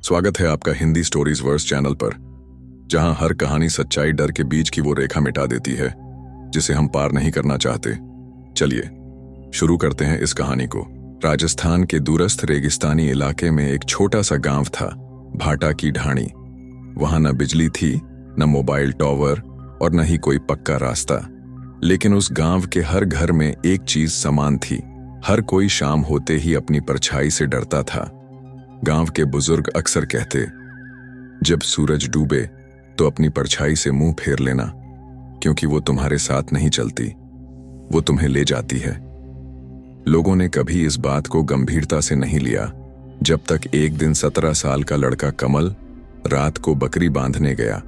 स्वागत है आपका हिंदी स्टोरीज वर्स चैनल पर, जहां हर कहानी सच्चाई डर के बीच की वो रेखा मिटा देती है जिसे हम पार नहीं करना चाहते। चलिए शुरू करते हैं इस कहानी को। राजस्थान के दूरस्थ रेगिस्तानी इलाके में एक छोटा सा गांव था, भाटा की ढाणी। वहां न बिजली थी, न मोबाइल टावर और न ही कोई पक्का रास्ता। लेकिन उस गांव के हर घर में एक चीज समान थी। हर कोई शाम होते ही अपनी परछाई से डरता था। गांव के बुजुर्ग अक्सर कहते, जब सूरज डूबे तो अपनी परछाई से मुंह फेर लेना, क्योंकि वो तुम्हारे साथ नहीं चलती, वो तुम्हें ले जाती है। लोगों ने कभी इस बात को गंभीरता से नहीं लिया, जब तक एक दिन 17 साल का लड़का कमल रात को बकरी बांधने गया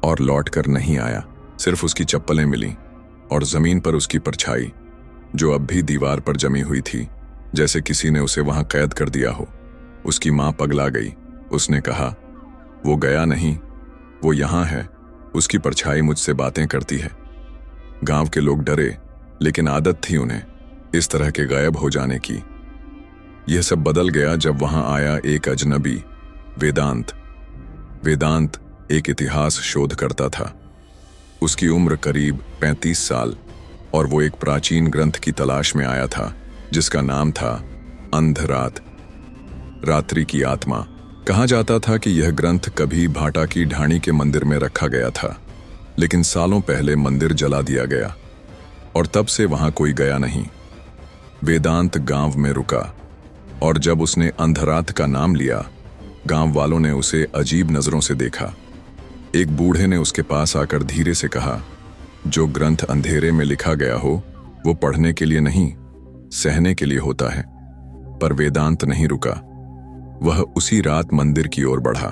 और लौट कर नहीं आया। सिर्फ उसकी चप्पलें मिली और जमीन पर उसकी परछाई, जो अब भी दीवार पर जमी हुई थी, जैसे किसी ने उसे वहां कैद कर दिया हो। उसकी मां पगला गई। उसने कहा, वो गया नहीं, वो यहां है, उसकी परछाई मुझसे बातें करती है। गांव के लोग डरे, लेकिन आदत थी उन्हें इस तरह के गायब हो जाने की। यह सब बदल गया जब वहां आया एक अजनबी, वेदांत। वेदांत एक इतिहास शोध करता था। उसकी उम्र करीब 35 साल और वो एक प्राचीन ग्रंथ की तलाश में आया था, जिसका नाम था अंधरात, रात्रि की आत्मा। कहा जाता था कि यह ग्रंथ कभी भाटा की ढाणी के मंदिर में रखा गया था, लेकिन सालों पहले मंदिर जला दिया गया और तब से वहां कोई गया नहीं। वेदांत गांव में रुका और जब उसने अंधरात का नाम लिया, गांव वालों ने उसे अजीब नजरों से देखा। एक बूढ़े ने उसके पास आकर धीरे से कहा, जो ग्रंथ अंधेरे में लिखा गया हो वो पढ़ने के लिए नहीं, सहने के लिए होता है। पर वेदांत नहीं रुका। वह उसी रात मंदिर की ओर बढ़ा।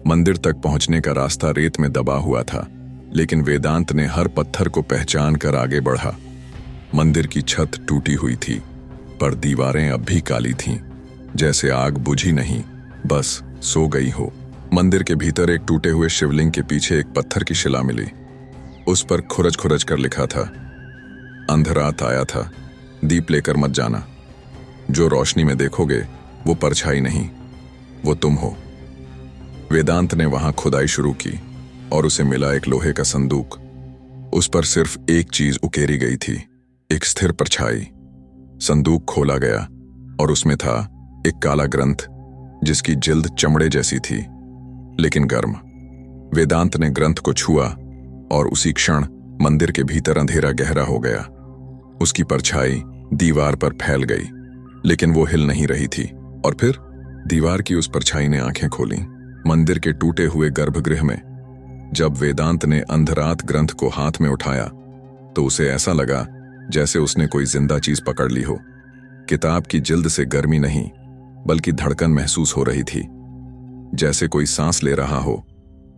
मंदिर तक पहुंचने का रास्ता रेत में दबा हुआ था, लेकिन वेदांत ने हर पत्थर को पहचान कर आगे बढ़ा। मंदिर की छत टूटी हुई थी, पर दीवारें अब भी काली थीं, जैसे आग बुझी नहीं, बस सो गई हो। मंदिर के भीतर एक टूटे हुए शिवलिंग के पीछे एक पत्थर की शिला मिली। उस पर खुरच खुरच कर लिखा था, अंधरात आया था, दीप लेकर मत जाना। जो रोशनी में देखोगे वो परछाई नहीं, वो तुम हो। वेदांत ने वहां खुदाई शुरू की और उसे मिला एक लोहे का संदूक। उस पर सिर्फ एक चीज उकेरी गई थी, एक स्थिर परछाई। संदूक खोला गया और उसमें था एक काला ग्रंथ, जिसकी जिल्द चमड़े जैसी थी, लेकिन गर्म। वेदांत ने ग्रंथ को छुआ और उसी क्षण मंदिर के भीतर अंधेरा गहरा हो गया। उसकी परछाई दीवार पर फैल गई, लेकिन वो हिल नहीं रही थी। और फिर दीवार की उस परछाई ने आंखें खोली। मंदिर के टूटे हुए गर्भगृह में जब वेदांत ने अंधरात ग्रंथ को हाथ में उठाया, तो उसे ऐसा लगा जैसे उसने कोई जिंदा चीज पकड़ ली हो। किताब की जिल्द से गर्मी नहीं, बल्कि धड़कन महसूस हो रही थी, जैसे कोई सांस ले रहा हो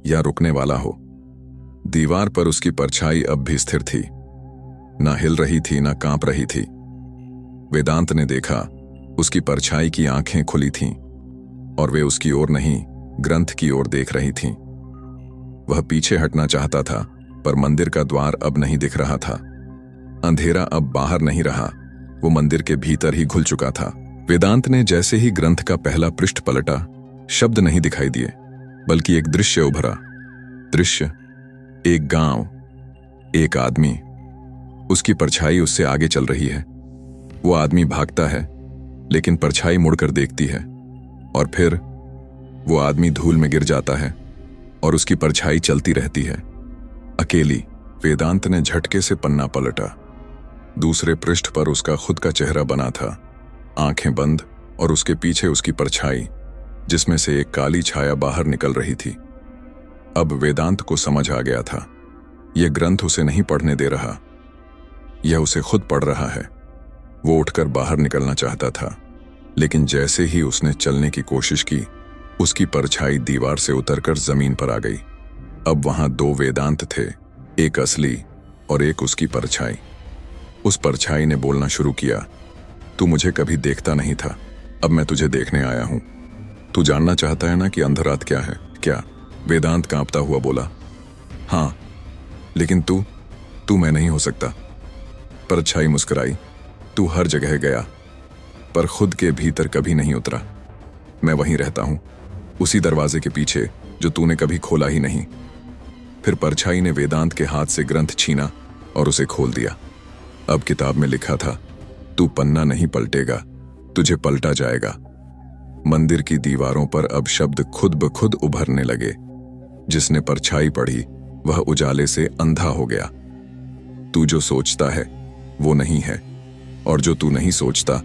या रुकने वाला हो। दीवार पर उसकी परछाई अब भी स्थिर थी, ना हिल रही थी, ना कांप रही थी। वेदांत ने देखा, उसकी परछाई की आंखें खुली थीं और वे उसकी ओर नहीं, ग्रंथ की ओर देख रही थीं। वह पीछे हटना चाहता था, पर मंदिर का द्वार अब नहीं दिख रहा था। अंधेरा अब बाहर नहीं रहा, वो मंदिर के भीतर ही घुल चुका था। वेदांत ने जैसे ही ग्रंथ का पहला पृष्ठ पलटा, शब्द नहीं दिखाई दिए, बल्कि एक दृश्य उभरा। दृश्य एक गांव, एक आदमी। उसकी परछाई उससे आगे चल रही है। वो आदमी भागता है, लेकिन परछाई मुड़कर देखती है, और फिर वो आदमी धूल में गिर जाता है और उसकी परछाई चलती रहती है, अकेली। वेदांत ने झटके से पन्ना पलटा। दूसरे पृष्ठ पर उसका खुद का चेहरा बना था, आंखें बंद, और उसके पीछे उसकी परछाई, जिसमें से एक काली छाया बाहर निकल रही थी। अब वेदांत को समझ आ गया था, यह ग्रंथ उसे नहीं पढ़ने दे रहा, यह उसे खुद पढ़ रहा है। वो उठकर बाहर निकलना चाहता था, लेकिन जैसे ही उसने चलने की कोशिश की, उसकी परछाई दीवार से उतरकर जमीन पर आ गई। अब वहां दो वेदांत थे, एक असली और एक उसकी परछाई। उस परछाई ने बोलना शुरू किया, तू मुझे कभी देखता नहीं था, अब मैं तुझे देखने आया हूं। तू जानना चाहता है ना कि अंधरात क्या है? क्या? वेदांत कांपता हुआ बोला, हाँ, लेकिन तू मैं नहीं हो सकता। परछाई मुस्कुराई, तू हर जगह गया, पर खुद के भीतर कभी नहीं उतरा। मैं वहीं रहता हूं, उसी दरवाजे के पीछे जो तूने कभी खोला ही नहीं। फिर परछाई ने वेदांत के हाथ से ग्रंथ छीना और उसे खोल दिया। अब किताब में लिखा था, तू पन्ना नहीं पलटेगा, तुझे पलटा जाएगा। मंदिर की दीवारों पर अब शब्द खुद ब खुद उभरने लगे। जिसने परछाई पढ़ी वह उजाले से अंधा हो गया। तू जो सोचता है वो नहीं है, और जो तू नहीं सोचता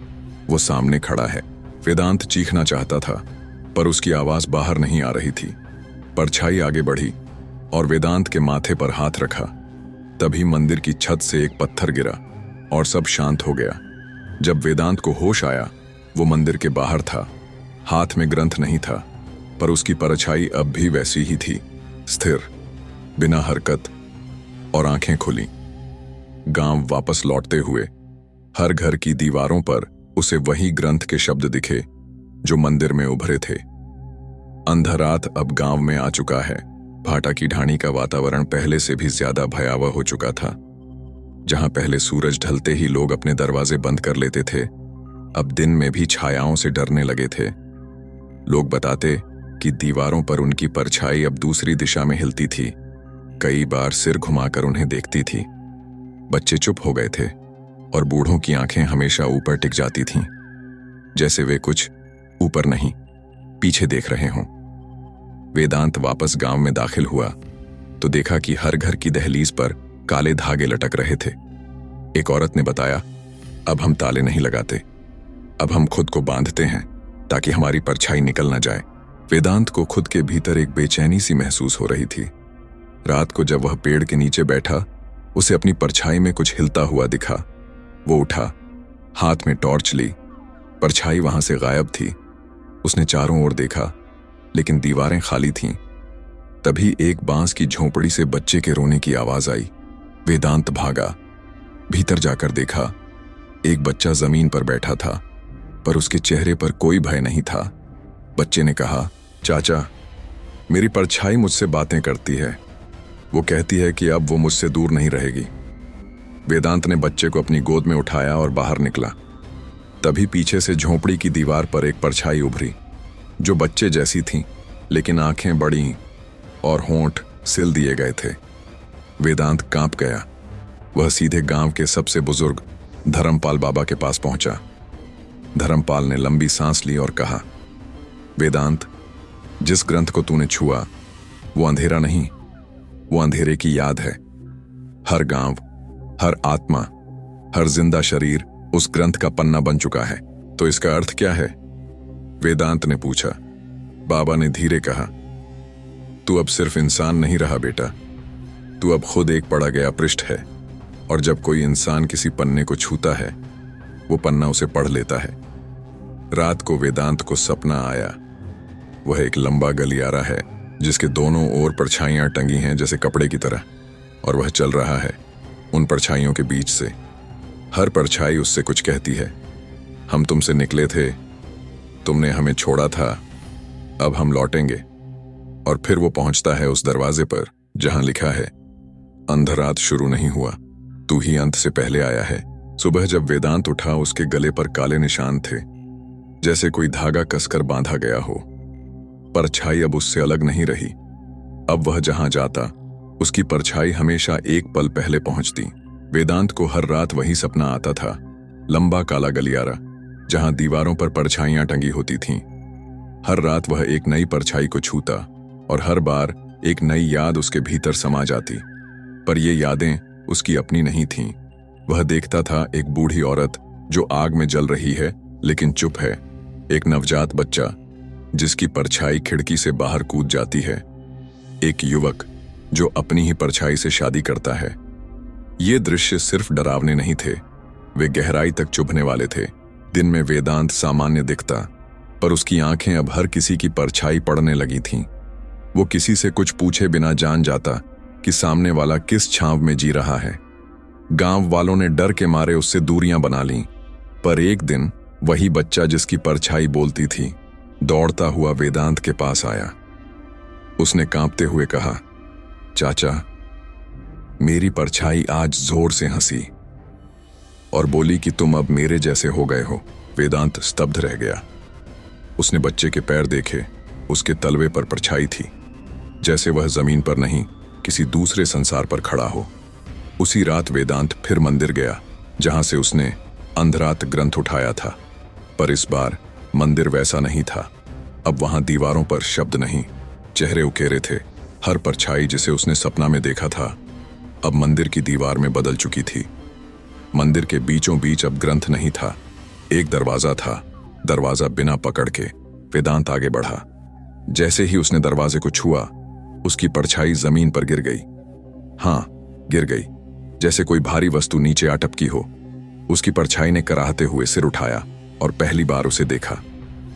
वो सामने खड़ा है। वेदांत चीखना चाहता था, पर उसकी आवाज बाहर नहीं आ रही थी। परछाई आगे बढ़ी और वेदांत के माथे पर हाथ रखा। तभी मंदिर की छत से एक पत्थर गिरा और सब शांत हो गया। जब वेदांत को होश आया, वो मंदिर के बाहर था। हाथ में ग्रंथ नहीं था, पर उसकी परछाई अब भी वैसी ही थी, स्थिर, बिना हरकत, और आंखें खुली। गांव वापस लौटते हुए हर घर की दीवारों पर उसे वही ग्रंथ के शब्द दिखे जो मंदिर में उभरे थे। अंधरात अब गांव में आ चुका है। भाटा की ढाणी का वातावरण पहले से भी ज्यादा भयावह हो चुका था। जहां पहले सूरज ढलते ही लोग अपने दरवाजे बंद कर लेते थे, अब दिन में भी छायाओं से डरने लगे थे। लोग बताते कि दीवारों पर उनकी परछाई अब दूसरी दिशा में हिलती थी, कई बार सिर घुमाकर उन्हें देखती थी। बच्चे चुप हो गए थे और बूढ़ों की आंखें हमेशा ऊपर टिक जाती थीं, जैसे वे कुछ ऊपर नहीं, पीछे देख रहे हों। वेदांत वापस गांव में दाखिल हुआ तो देखा कि हर घर की दहलीज पर काले धागे लटक रहे थे। एक औरत ने बताया, अब हम ताले नहीं लगाते, अब हम खुद को बांधते हैं ताकि हमारी परछाई निकल न जाए। वेदांत को खुद के भीतर एक बेचैनी सी महसूस हो रही थी। रात को जब वह पेड़ के नीचे बैठा, उसे अपनी परछाई में कुछ हिलता हुआ दिखा। वो उठा, हाथ में टॉर्च ली। परछाई वहां से गायब थी। उसने चारों ओर देखा, लेकिन दीवारें खाली थीं। तभी एक बांस की झोंपड़ी से बच्चे के रोने की आवाज आई। वेदांत भागा। भीतर जाकर देखा, एक बच्चा जमीन पर बैठा था, पर उसके चेहरे पर कोई भय नहीं था। बच्चे ने कहा, चाचा, मेरी परछाई मुझसे बातें करती है। वो कहती है कि अब वो मुझसे दूर नहीं रहेगी। वेदांत ने बच्चे को अपनी गोद में उठाया और बाहर निकला। तभी पीछे से झोंपड़ी की दीवार पर एक परछाई उभरी, जो बच्चे जैसी थी, लेकिन आंखें बड़ी और होंठ सिल दिए गए थे। वेदांत कांप गया। वह सीधे गांव के सबसे बुजुर्ग धर्मपाल बाबा के पास पहुंचा। धर्मपाल ने लंबी सांस ली और कहा, वेदांत, जिस ग्रंथ को तूने छुआ वो अंधेरा नहीं, वो अंधेरे की याद है। हर गांव, हर आत्मा, हर जिंदा शरीर उस ग्रंथ का पन्ना बन चुका है। तो इसका अर्थ क्या है? वेदांत ने पूछा। बाबा ने धीरे कहा, तू अब सिर्फ इंसान नहीं रहा बेटा, तू अब खुद एक पढ़ा गया पृष्ठ है। और जब कोई इंसान किसी पन्ने को छूता है, वो पन्ना उसे पढ़ लेता है। रात को वेदांत को सपना आया। वह एक लंबा गलियारा है जिसके दोनों ओर परछाइयां टंगी हैं जैसे कपड़े की तरह, और वह चल रहा है उन परछाइयों के बीच से। हर परछाई उससे कुछ कहती है। हम तुमसे निकले थे, तुमने हमें छोड़ा था, अब हम लौटेंगे। और फिर वो पहुंचता है उस दरवाजे पर जहां लिखा है, अंधरात शुरू नहीं हुआ, तू ही अंत से पहले आया है। सुबह जब वेदांत उठा, उसके गले पर काले निशान थे, जैसे कोई धागा कसकर बांधा गया हो। परछाई अब उससे अलग नहीं रही। अब वह जहां जाता, उसकी परछाई हमेशा एक पल पहले पहुंचती। वेदांत को हर रात वही सपना आता था, लंबा काला गलियारा जहां दीवारों पर परछाइयां टंगी होती थीं। हर रात वह एक नई परछाई को छूता और हर बार एक नई याद उसके भीतर समा जाती। पर ये यादें उसकी अपनी नहीं थीं। वह देखता था एक बूढ़ी औरत जो आग में जल रही है लेकिन चुप है, एक नवजात बच्चा जिसकी परछाई खिड़की से बाहर कूद जाती है, एक युवक जो अपनी ही परछाई से शादी करता है। ये दृश्य सिर्फ डरावने नहीं थे, वे गहराई तक चुभने वाले थे। दिन में वेदांत सामान्य दिखता, पर उसकी आंखें अब हर किसी की परछाई पड़ने लगी थीं। वो किसी से कुछ पूछे बिना जान जाता कि सामने वाला किस छांव में जी रहा है। गांव वालों ने डर के मारे उससे दूरियां बना लीं, पर एक दिन वही बच्चा जिसकी परछाई बोलती थी, दौड़ता हुआ वेदांत के पास आया। उसने कांपते हुए कहा, चाचा, मेरी परछाई आज जोर से हंसी और बोली कि तुम अब मेरे जैसे हो गए हो। वेदांत स्तब्ध रह गया। उसने बच्चे के पैर देखे, उसके तलवे पर परछाई थी, जैसे वह जमीन पर नहीं किसी दूसरे संसार पर खड़ा हो। उसी रात वेदांत फिर मंदिर गया जहां से उसने अंधरात ग्रंथ उठाया था, पर इस बार मंदिर वैसा नहीं था। अब वहां दीवारों पर शब्द नहीं, चेहरे उकेरे थे। हर परछाई जिसे उसने सपना में देखा था अब मंदिर की दीवार में बदल चुकी थी। मंदिर के बीचों बीच अब ग्रंथ नहीं था, एक दरवाजा था। दरवाजा बिना पकड़ के वेदांत आगे बढ़ा। जैसे ही उसने दरवाजे को छुआ, उसकी परछाई जमीन पर गिर गई। हाँ, गिर गई, जैसे कोई भारी वस्तु नीचे आ टपकी हो। उसकी परछाई ने कराहते हुए सिर उठाया और पहली बार उसे देखा।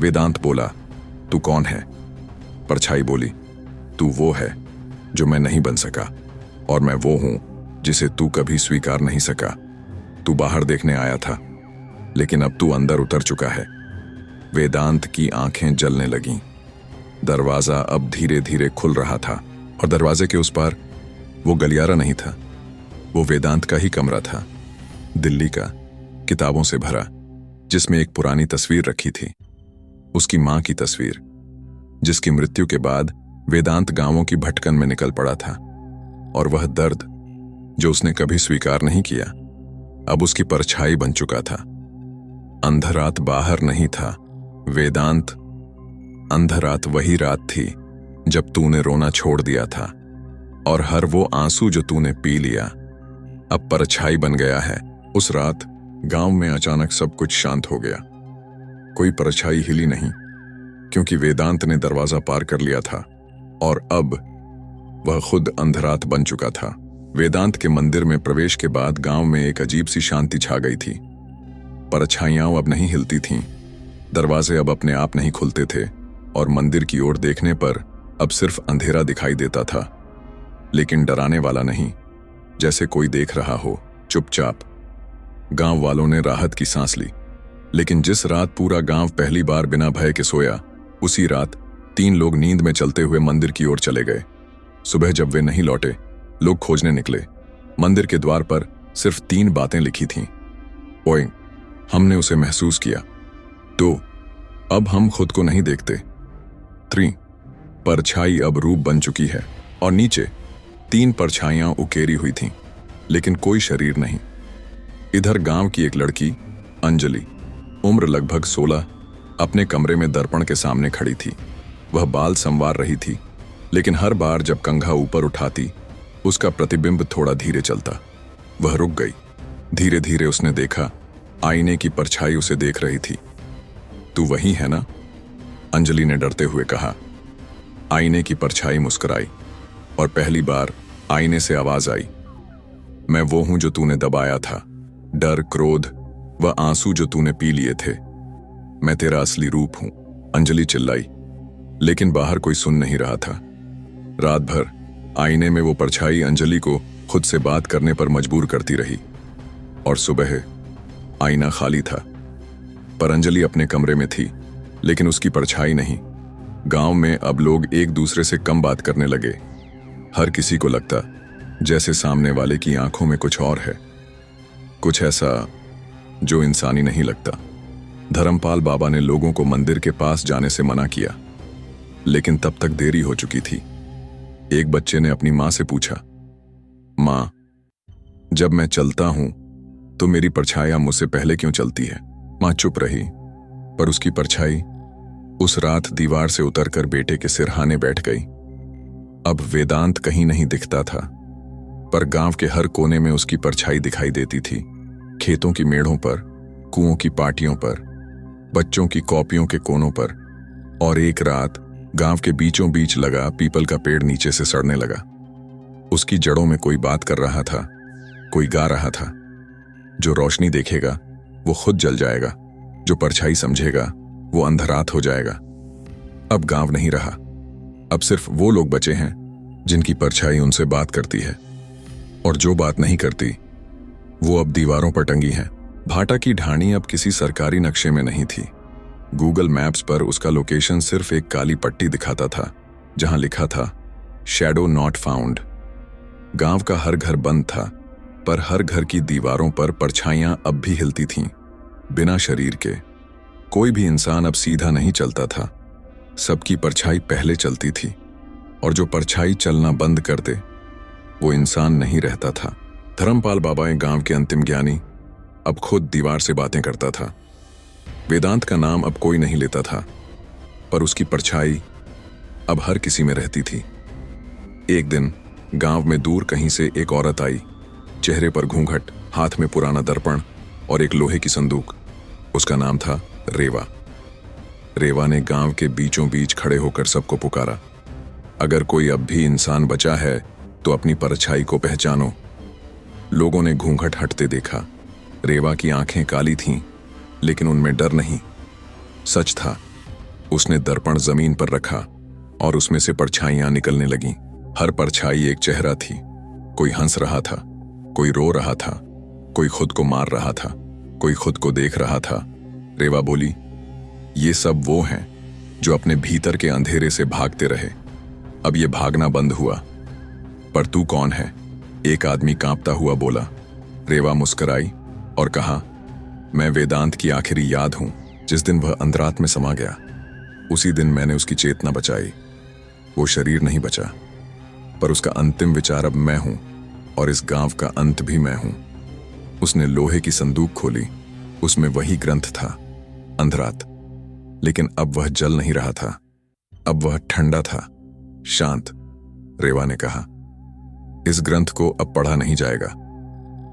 वेदांत बोला, तू कौन है? परछाई बोली, तू वो है जो मैं नहीं बन सका, और मैं वो हूं जिसे तू कभी स्वीकार नहीं सका। तू बाहर देखने आया था, लेकिन अब तू अंदर उतर चुका है। वेदांत की आंखें जलने लगीं। दरवाजा अब धीरे धीरे खुल रहा था, और दरवाजे के उस पार वो गलियारा नहीं था, वो वेदांत का ही कमरा था, दिल्ली का, किताबों से भरा, जिसमें एक पुरानी तस्वीर रखी थी, उसकी मां की तस्वीर, जिसकी मृत्यु के बाद वेदांत गांवों की भटकन में निकल पड़ा था। और वह दर्द जो उसने कभी स्वीकार नहीं किया अब उसकी परछाई बन चुका था। अंधरात बाहर नहीं था वेदांत, अंधरात वही रात थी जब तूने रोना छोड़ दिया था, और हर वो आंसू जो तूने पी लिया अब परछाई बन गया है। उस रात गांव में अचानक सब कुछ शांत हो गया। कोई परछाई हिली नहीं, क्योंकि वेदांत ने दरवाजा पार कर लिया था, और अब वह खुद अंधरात बन चुका था। वेदांत के मंदिर में प्रवेश के बाद गांव में एक अजीब सी शांति छा गई थी। परछाइयां अब नहीं हिलती थीं, दरवाजे अब अपने आप नहीं खुलते थे, और मंदिर की ओर देखने पर अब सिर्फ अंधेरा दिखाई देता था, लेकिन डराने वाला नहीं, जैसे कोई देख रहा हो चुपचाप। गांव वालों ने राहत की सांस ली, लेकिन जिस रात पूरा गांव पहली बार बिना भय के सोया, उसी रात 3 लोग नींद में चलते हुए मंदिर की ओर चले गए। सुबह जब वे नहीं लौटे, लोग खोजने निकले। मंदिर के द्वार पर सिर्फ 3 बातें लिखी थीं। ओए, हमने उसे महसूस किया। 2, अब हम खुद को नहीं देखते। 3, परछाई अब रूप बन चुकी है। और नीचे 3 परछाइयां उकेरी हुई थीं, लेकिन कोई शरीर नहीं। इधर गांव की एक लड़की अंजलि, उम्र लगभग 16, अपने कमरे में दर्पण के सामने खड़ी थी। वह बाल संवार रही थी, लेकिन हर बार जब कंघा ऊपर उठाती, उसका प्रतिबिंब थोड़ा धीरे चलता। वह रुक गई। धीरे धीरे उसने देखा, आईने की परछाई उसे देख रही थी। तू वही है ना? अंजलि ने डरते हुए कहा। आईने की परछाई मुस्कुराई, और पहली बार आईने से आवाज आई, मैं वो हूं जो तूने दबाया था, डर, क्रोध व आंसू जो तूने पी लिए थे। मैं तेरा असली रूप हूं। अंजलि चिल्लाई, लेकिन बाहर कोई सुन नहीं रहा था। रात भर आईने में वो परछाई अंजलि को खुद से बात करने पर मजबूर करती रही, और सुबह आईना खाली था। पर अंजलि अपने कमरे में थी, लेकिन उसकी परछाई नहीं। गांव में अब लोग एक दूसरे से कम बात करने लगे। हर किसी को लगता जैसे सामने वाले की आंखों में कुछ और है, कुछ ऐसा जो इंसानी नहीं लगता। धर्मपाल बाबा ने लोगों को मंदिर के पास जाने से मना किया, लेकिन तब तक देरी हो चुकी थी। एक बच्चे ने अपनी मां से पूछा, मां, जब मैं चलता हूं तो मेरी परछाई मुझसे पहले क्यों चलती है? मां चुप रही, पर उसकी परछाई उस रात दीवार से उतरकर बेटे के सिरहाने बैठ गई। अब वेदांत कहीं नहीं दिखता था, पर गांव के हर कोने में उसकी परछाई दिखाई देती थी। खेतों की मेड़ों पर, कुओं की पाटियों पर, बच्चों की कॉपियों के कोनों पर, और एक रात गांव के बीचों बीच लगा पीपल का पेड़ नीचे से सड़ने लगा। उसकी जड़ों में कोई बात कर रहा था, कोई गा रहा था। जो रोशनी देखेगा वो खुद जल जाएगा, जो परछाई समझेगा वो अंधरात हो जाएगा। अब गांव नहीं रहा, अब सिर्फ वो लोग बचे हैं जिनकी परछाई उनसे बात करती है, और जो बात नहीं करती वो अब दीवारों पर टंगी है। भाटा की ढाणी अब किसी सरकारी नक्शे में नहीं थी। गूगल मैप्स पर उसका लोकेशन सिर्फ एक काली पट्टी दिखाता था, जहां लिखा था शैडो नॉट फाउंड। गांव का हर घर बंद था, पर हर घर की दीवारों पर परछाइयां अब भी हिलती थीं, बिना शरीर के। कोई भी इंसान अब सीधा नहीं चलता था, सबकी परछाई पहले चलती थी, और जो परछाई चलना बंद कर दे वो इंसान नहीं रहता था। धर्मपाल बाबा, गांव के अंतिम ज्ञानी, अब खुद दीवार से बातें करता था। वेदांत का नाम अब कोई नहीं लेता था, पर उसकी परछाई अब हर किसी में रहती थी। एक दिन गांव में दूर कहीं से एक औरत आई, चेहरे पर घूंघट, हाथ में पुराना दर्पण और एक लोहे की संदूक। उसका नाम था रेवा। रेवा ने गांव के बीचों बीच खड़े होकर सबको पुकारा, अगर कोई अब भी इंसान बचा है तो अपनी परछाई को पहचानो। लोगों ने घूंघट हटते देखा। रेवा की आंखें काली थीं, लेकिन उनमें डर नहीं। सच था, उसने दर्पण जमीन पर रखा और उसमें से परछाइयां निकलने लगीं। हर परछाई एक चेहरा थी। कोई हंस रहा था, कोई रो रहा था, कोई खुद को मार रहा था, कोई खुद को देख रहा था। रेवा बोली, ये सब वो हैं जो अपने भीतर के अंधेरे से भागते रहे। अब ये भागना बंद हुआ। पर तू कौन है? एक आदमी कांपता हुआ बोला। रेवा मुस्कुराई और कहा, मैं वेदांत की आखिरी याद हूं। जिस दिन वह अंतरात्मा में समा गया, उसी दिन मैंने उसकी चेतना बचाई। वो शरीर नहीं बचा, पर उसका अंतिम विचार अब मैं हूं, और इस गांव का अंत भी मैं हूं। उसने लोहे की संदूक खोली। उसमें वही ग्रंथ था, अंधरात। लेकिन अब वह जल नहीं रहा था। अब वह ठंडा था, शांत। रेवा ने कहा, इस ग्रंथ को अब पढ़ा नहीं जाएगा,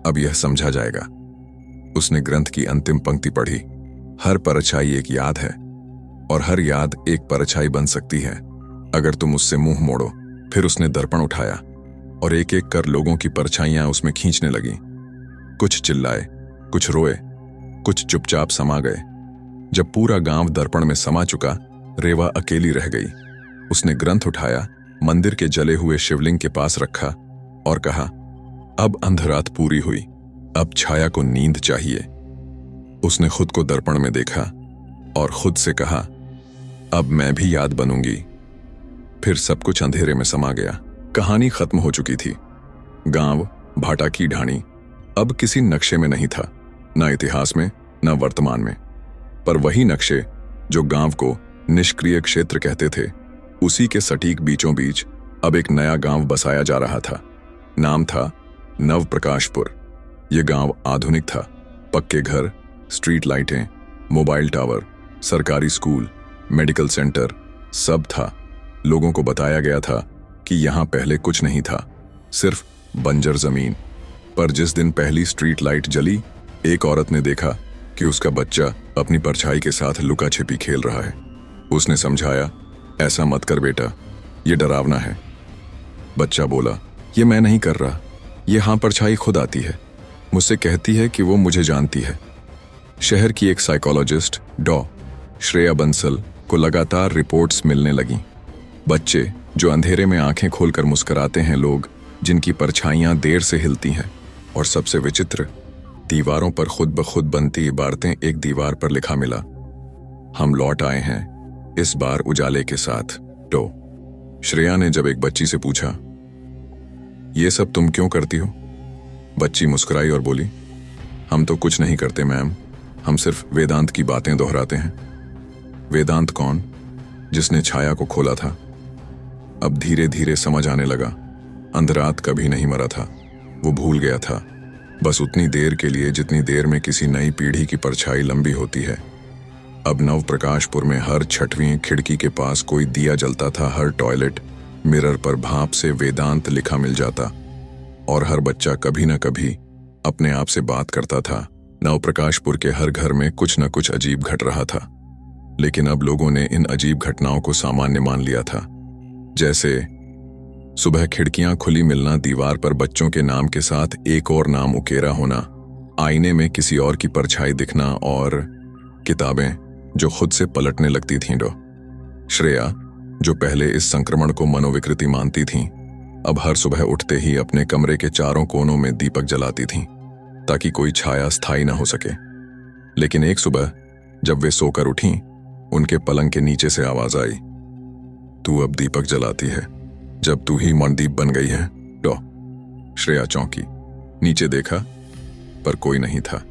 अब यह समझा जाएगा। उसने ग्रंथ की अंतिम पंक्ति पढ़ी, हर परछाई एक याद है, और हर याद एक परछाई बन सकती है अगर तुम उससे मुंह मोड़ो। फिर उसने दर्पण उठाया और एक एक कर लोगों की परछाइयां उसमें खींचने लगी। कुछ चिल्लाए, कुछ रोए, कुछ चुपचाप समा गए। जब पूरा गांव दर्पण में समा चुका, रेवा अकेली रह गई। उसने ग्रंथ उठाया, मंदिर के जले हुए शिवलिंग के पास रखा और कहा, अब अंधरात पूरी हुई, अब छाया को नींद चाहिए। उसने खुद को दर्पण में देखा और खुद से कहा, अब मैं भी याद बनूंगी। फिर सब कुछ अंधेरे में समा गया। कहानी खत्म हो चुकी थी। गांव भाटा की ढाणी अब किसी नक्शे में नहीं था, न इतिहास में, न वर्तमान में। पर वही नक्शे जो गांव को निष्क्रिय क्षेत्र कहते थे, उसी के सटीक बीचों बीच अब एक नया गांव बसाया जा रहा था। नाम था नवप्रकाशपुर। यह गांव आधुनिक था। पक्के घर, स्ट्रीट लाइटें, मोबाइल टावर, सरकारी स्कूल, मेडिकल सेंटर, सब था। लोगों को बताया गया था कि यहां पहले कुछ नहीं था, सिर्फ बंजर जमीन। पर जिस दिन पहली स्ट्रीट लाइट जली, एक औरत ने देखा कि उसका बच्चा अपनी परछाई के साथ लुका छिपी खेल रहा है। उसने समझाया, ऐसा मत कर बेटा, ये डरावना है। बच्चा बोला, ये मैं नहीं कर रहा, ये हाँ परछाई खुद आती है, मुझसे कहती है कि वो मुझे जानती है। शहर की एक साइकोलॉजिस्ट डॉ. श्रेया बंसल को लगातार रिपोर्ट्स मिलने लगीं। बच्चे जो अंधेरे में आंखें खोलकर मुस्कुराते हैं, लोग जिनकी परछाइयां देर से हिलती हैं, और सबसे विचित्र, दीवारों पर खुद ब खुद बनती इबारतें। एक दीवार पर लिखा मिला, हम लौट आए हैं इस बार उजाले के साथ। डॉ. श्रेया ने जब एक बच्ची से पूछा, ये सब तुम क्यों करती हो? बच्ची मुस्कुराई और बोली, हम तो कुछ नहीं करते मैम, हम सिर्फ वेदांत की बातें दोहराते हैं। वेदांत कौन? जिसने छाया को खोला था। अब धीरे धीरे समझ आने लगा, अंधरात कभी नहीं मरा था, वो भूल गया था, बस उतनी देर के लिए जितनी देर में किसी नई पीढ़ी की परछाई लंबी होती है। अब नवप्रकाशपुर में हर छठवीं खिड़की के पास कोई दिया जलता था, हर टॉयलेट मिरर पर भाप से वेदांत लिखा मिल जाता, और हर बच्चा कभी न कभी अपने आप से बात करता था। नवप्रकाशपुर के हर घर में कुछ न कुछ अजीब घट रहा था, लेकिन अब लोगों ने इन अजीब घटनाओं को सामान्य मान लिया था। जैसे सुबह खिड़कियां खुली मिलना, दीवार पर बच्चों के नाम के साथ एक और नाम उकेरा होना, आईने में किसी और की परछाई दिखना, और किताबें जो खुद से पलटने लगती थीं। डॉ. श्रेया, जो पहले इस संक्रमण को मनोविकृति मानती थीं, अब हर सुबह उठते ही अपने कमरे के चारों कोनों में दीपक जलाती थीं, ताकि कोई छाया स्थायी न हो सके। लेकिन एक सुबह जब वे सोकर उठीं, उनके पलंग के नीचे से आवाज आई, तू अब दीपक जलाती है जब तू ही मनदीप बन गई है। डॉ. श्रेया चौंकी, नीचे देखा, पर कोई नहीं था।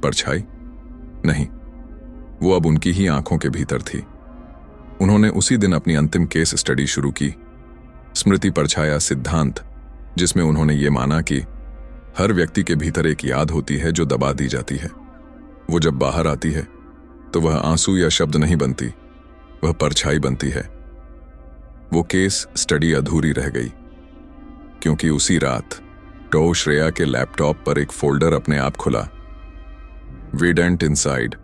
परछाई नहीं, वो अब उनकी ही आंखों के भीतर थी। उन्होंने उसी दिन अपनी अंतिम केस स्टडी शुरू की, स्मृति परछाया सिद्धांत, जिसमें उन्होंने ये माना कि हर व्यक्ति के भीतर एक याद होती है जो दबा दी जाती है। वो जब बाहर आती है तो वह आंसू या शब्द नहीं बनती, वह परछाई बनती है। वो केस स्टडी अधूरी रह गई क्योंकि उसी रात टो श्रेया के लैपटॉप पर एक फोल्डर अपने आप खुला, वेडेंट इनसाइड,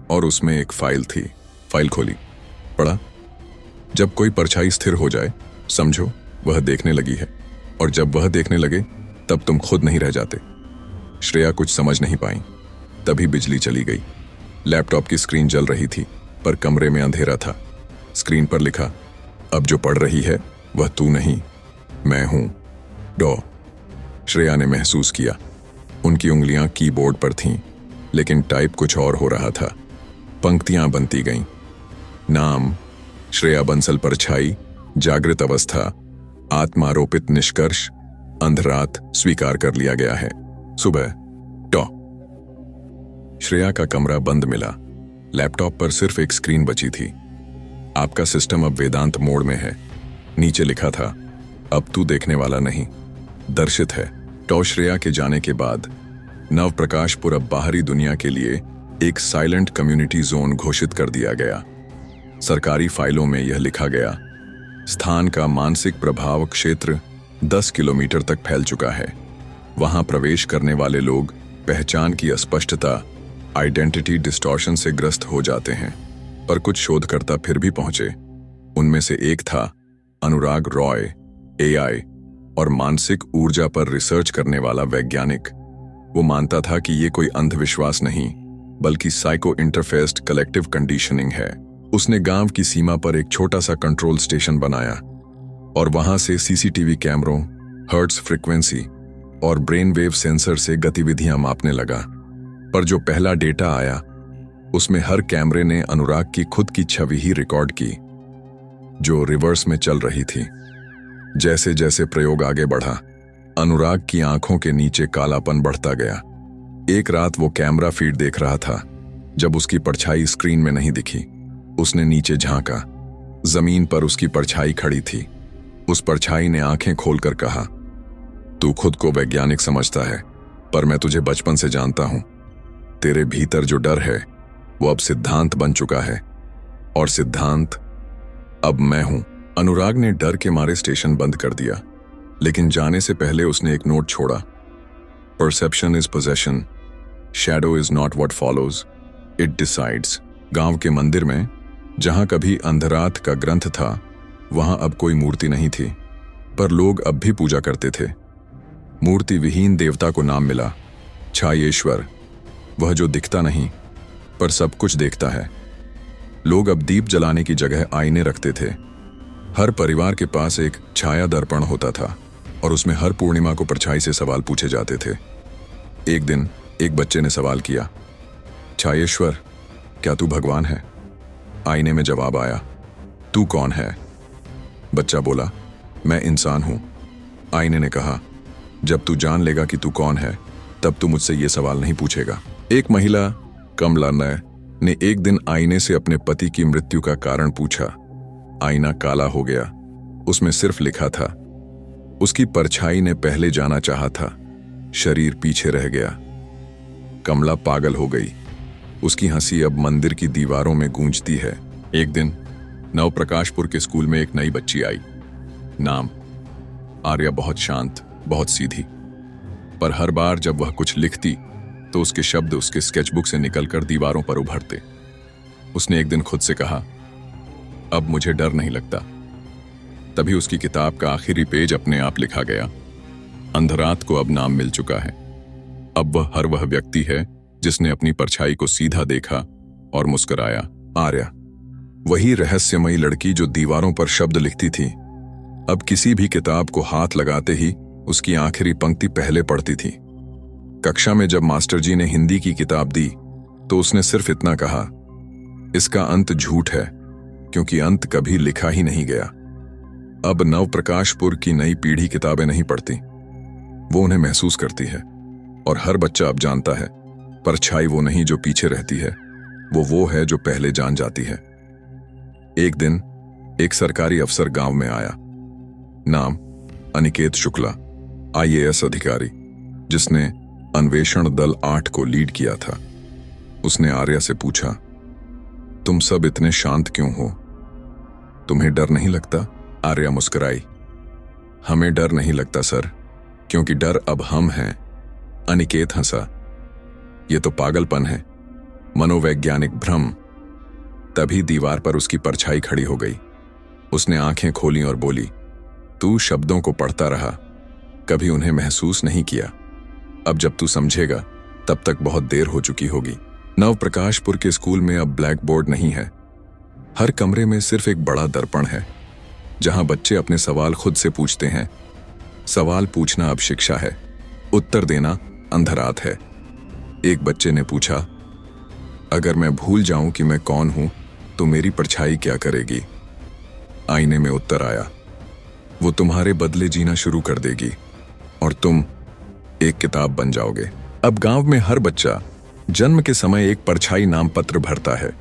और उसमें एक फाइल थी। फाइल खोली, पढ़ा, जब कोई परछाई स्थिर हो जाए समझो वह देखने लगी है, और जब वह देखने लगे तब तुम खुद नहीं रह जाते। श्रेया कुछ समझ नहीं पाई, तभी बिजली चली गई। लैपटॉप की स्क्रीन जल रही थी पर कमरे में अंधेरा था। स्क्रीन पर लिखा, अब जो पढ़ रही है वह तू नहीं, मैं हूं, डॉ। श्रेया ने महसूस किया उनकी उंगलियां कीबोर्ड पर थीं, लेकिन टाइप कुछ और हो रहा था। पंक्तियां बनती गईं। नाम श्रेया बंसल परछाई, जागृत अवस्था, आत्मारोपित निष्कर्ष, अंधरात स्वीकार कर लिया गया है। सुबह टॉ। श्रेया का कमरा बंद मिला। लैपटॉप पर सिर्फ एक स्क्रीन बची थी। आपका सिस्टम अब वेदांत मोड में है। नीचे लिखा था, अब तू देखने वाला नहीं, दर्शित है। टॉ। श्रेया के जाने के बाद नव प्रकाशपुर अब बाहरी दुनिया के लिए एक साइलेंट कम्युनिटी जोन घोषित कर दिया गया। सरकारी फाइलों में यह लिखा गया, स्थान का मानसिक प्रभाव क्षेत्र 10 किलोमीटर तक फैल चुका है। वहां प्रवेश करने वाले लोग पहचान की अस्पष्टता, आइडेंटिटी डिस्टॉर्शन से ग्रस्त हो जाते हैं। पर कुछ शोधकर्ता फिर भी पहुंचे। उनमें से एक था अनुराग रॉय, एआई और मानसिक ऊर्जा पर रिसर्च करने वाला वैज्ञानिक। वो मानता था कि ये कोई अंधविश्वास नहीं, बल्कि साइको इंटरफेस्ड कलेक्टिव कंडीशनिंग है। उसने गांव की सीमा पर एक छोटा सा कंट्रोल स्टेशन बनाया और वहां से सीसीटीवी कैमरों, हर्ट्ज फ्रीक्वेंसी और ब्रेन वेव सेंसर से गतिविधियां मापने लगा। पर जो पहला डेटा आया उसमें हर कैमरे ने अनुराग की खुद की छवि ही रिकॉर्ड की, जो रिवर्स में चल रही थी। जैसे जैसे प्रयोग आगे बढ़ा, अनुराग की आंखों के नीचे कालापन बढ़ता गया। एक रात वो कैमरा फीड देख रहा था जब उसकी परछाई स्क्रीन में नहीं दिखी। उसने नीचे झांका, जमीन पर उसकी परछाई खड़ी थी। उस परछाई ने आंखें खोलकर कहा, तू खुद को वैज्ञानिक समझता है, पर मैं तुझे बचपन से जानता हूं। तेरे भीतर जो डर है वो अब सिद्धांत बन चुका है, और सिद्धांत अब मैं हूं। अनुराग ने डर के मारे स्टेशन बंद कर दिया, लेकिन जाने से पहले उसने एक नोट छोड़ा, perception is possession, shadow is not what follows, it decides. गांव के मंदिर में जहां कभी अंधरात का ग्रंथ था, वहां अब कोई मूर्ति नहीं थी, पर लोग अब भी पूजा करते थे। मूर्ति विहीन देवता को नाम मिला, छायेश्वर, वह जो दिखता नहीं पर सब कुछ देखता है। लोग अब दीप जलाने की जगह आईने रखते थे। हर परिवार के पास एक छाया दर्पण होता था और उसमें हर पूर्णिमा को परछाई से सवाल पूछे जाते थे। एक दिन एक बच्चे ने सवाल किया, छायेश्वर, क्या तू भगवान है? आईने में जवाब आया, तू कौन है? बच्चा बोला, मैं इंसान हूं। आईने ने कहा, जब तू जान लेगा कि तू कौन है, तब तू मुझसे ये सवाल नहीं पूछेगा। एक महिला, कमला ने एक दिन आईने से अपने पति की मृत्यु का कारण पूछा। आईना काला हो गया। उसमें सिर्फ लिखा था, उसकी परछाई ने पहले जाना चाहा था, शरीर पीछे रह गया। कमला पागल हो गई। उसकी हंसी अब मंदिर की दीवारों में गूंजती है। एक दिन नवप्रकाशपुर के स्कूल में एक नई बच्ची आई। नाम आर्या। बहुत शांत, बहुत सीधी, पर हर बार जब वह कुछ लिखती तो उसके शब्द उसके स्केचबुक से निकलकर दीवारों पर उभरते। उसने एक दिन खुद से कहा, अब मुझे डर नहीं लगता। तभी उसकी किताब का आखिरी पेज अपने आप लिखा गया। अंधरात को अब नाम मिल चुका है। अब वह व्यक्ति है जिसने अपनी परछाई को सीधा देखा और मुस्कुराया। आर्या, वही रहस्यमयी लड़की जो दीवारों पर शब्द लिखती थी, अब किसी भी किताब को हाथ लगाते ही उसकी आखिरी पंक्ति पहले पढ़ती थी। कक्षा में जब मास्टर जी ने हिंदी की किताब दी तो उसने सिर्फ इतना कहा, इसका अंत झूठ है, क्योंकि अंत कभी लिखा ही नहीं गया। अब नवप्रकाशपुर की नई पीढ़ी किताबें नहीं पढ़ती, वो उन्हें महसूस करती है। और हर बच्चा अब जानता है, परछाई वो नहीं जो पीछे रहती है, वो है जो पहले जान जाती है। एक दिन एक सरकारी अफसर गांव में आया। नाम अनिकेत शुक्ला, आईएएस अधिकारी, जिसने अन्वेषण दल 8 को लीड किया था। उसने आर्या से पूछा, तुम सब इतने शांत क्यों हो? तुम्हें डर नहीं लगता? आर्या मुस्कुराई। हमें डर नहीं लगता सर, क्योंकि डर अब हम हैं। अनिकेत हंसा। ये तो पागलपन है, मनोवैज्ञानिक भ्रम। तभी दीवार पर उसकी परछाई खड़ी हो गई। उसने आंखें खोली और बोली, तू शब्दों को पढ़ता रहा, कभी उन्हें महसूस नहीं किया। अब जब तू समझेगा तब तक बहुत देर हो चुकी होगी। नवप्रकाशपुर के स्कूल में अब ब्लैक बोर्ड नहीं है। हर कमरे में सिर्फ एक बड़ा दर्पण है, जहां बच्चे अपने सवाल खुद से पूछते हैं। सवाल पूछना अब शिक्षा है, उत्तर देना अंधरात है। एक बच्चे ने पूछा, अगर मैं भूल जाऊं कि मैं कौन हूं तो मेरी परछाई क्या करेगी? आईने में उत्तर आया, वो तुम्हारे बदले जीना शुरू कर देगी और तुम एक किताब बन जाओगे। अब गांव में हर बच्चा जन्म के समय एक परछाई नाम पत्र भरता है।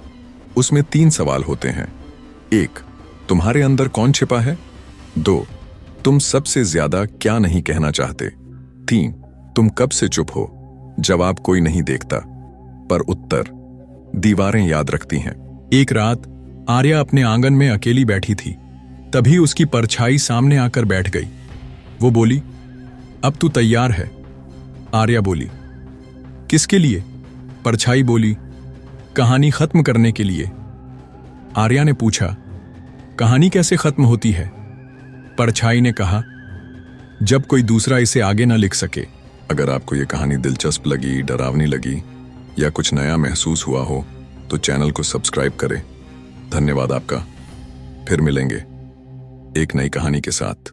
उसमें 3 सवाल होते हैं। 1, तुम्हारे अंदर कौन छिपा है? 2, तुम सबसे ज्यादा क्या नहीं कहना चाहते? 3, तुम कब से चुप हो? जवाब कोई नहीं देखता, पर उत्तर दीवारें याद रखती हैं। एक रात आर्या अपने आंगन में अकेली बैठी थी। तभी उसकी परछाई सामने आकर बैठ गई। वो बोली, अब तू तैयार है? आर्या बोली, किसके लिए? परछाई बोली, कहानी खत्म करने के लिए। आर्या ने पूछा, कहानी कैसे खत्म होती है? परछाई ने कहा, जब कोई दूसरा इसे आगे ना लिख सके। अगर आपको ये कहानी दिलचस्प लगी, डरावनी लगी या कुछ नया महसूस हुआ हो तो चैनल को सब्सक्राइब करें। धन्यवाद आपका। फिर मिलेंगे एक नई कहानी के साथ।